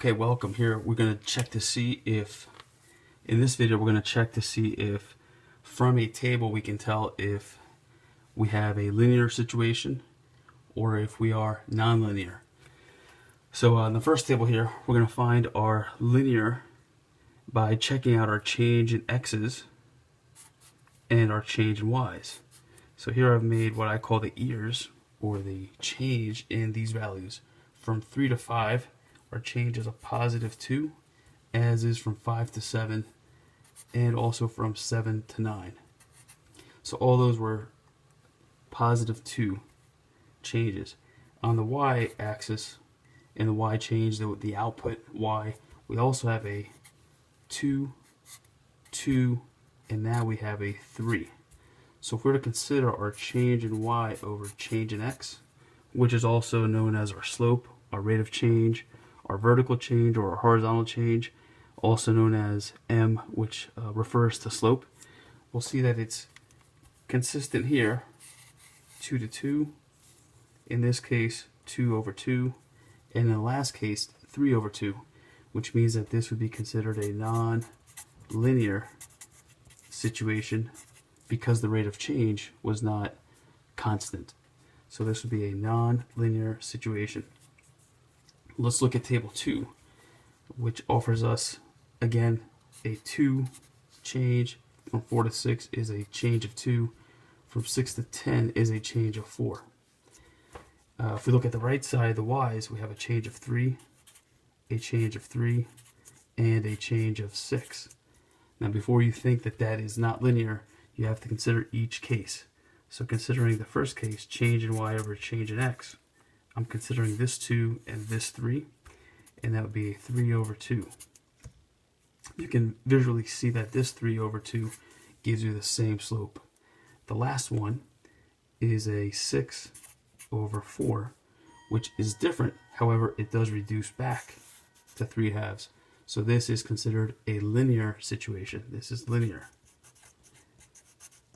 Okay, welcome. Here we're going to check to see if, in this video, we're going to check to see if from a table we can tell if we have a linear situation or if we are nonlinear. So in the first table here, we're going to find our linear by checking out our change in x's and our change in y's. So here I've made what I call the ears, or the change in these values. From 3 to 5, our change is a positive 2, as is from 5 to 7, and also from 7 to 9. So all those were positive 2 changes. On the y-axis, in the y change, the output y, we also have a 2, 2, and now we have a 3. So if we're to consider our change in y over change in x, which is also known as our slope, our rate of change, our vertical change or our horizontal change, also known as m, which refers to slope, we'll see that it's consistent here, 2 to 2, in this case 2 over 2, and in the last case 3 over 2, which means that this would be considered a non-linear situation because the rate of change was not constant. So this would be a non-linear situation. Let's look at table 2, which offers us, again, a 2 change. From 4 to 6 is a change of 2. From 6 to 10 is a change of 4. If we look at the right side, the y's, we have a change of 3, a change of 3, and a change of 6. Now before you think that that is not linear, you have to consider each case. So considering the first case, change in y over change in x, I'm considering this 2 and this 3, and that would be a 3 over 2. You can visually see that this 3 over 2 gives you the same slope. The last one is a 6 over 4, which is different. However, it does reduce back to 3/2. So this is considered a linear situation. This is linear.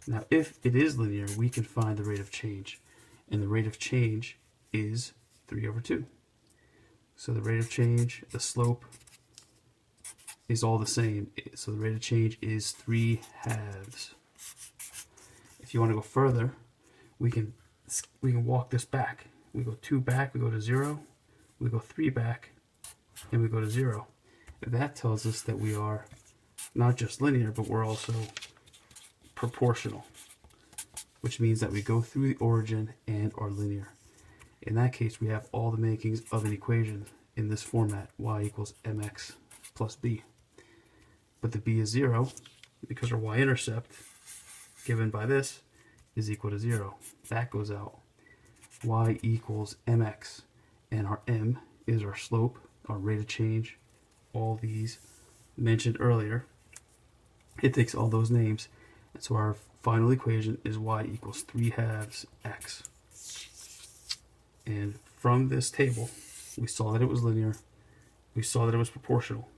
Now, if it is linear, we can find the rate of change. And the rate of change is 3 over 2. So the rate of change, the slope, is all the same. So the rate of change is 3/2. If you want to go further, we can walk this back. We go 2 back, we go to 0. We go 3 back, and we go to 0. That tells us that we are not just linear, but we're also proportional, which means that we go through the origin and are linear. In that case, we have all the makings of an equation in this format, y equals mx plus b. But the b is 0 because our y-intercept, given by this, is equal to 0. That goes out. Y equals mx, and our m is our slope, our rate of change, all these mentioned earlier. It takes all those names, and so our final equation is y equals 3/2 x. And from this table, we saw that it was linear, we saw that it was proportional,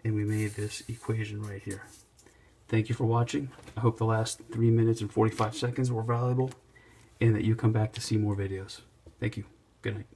and we made this equation right here. Thank you for watching. I hope the last 3 minutes and 45 seconds were valuable, and that you come back to see more videos. Thank you. Good night.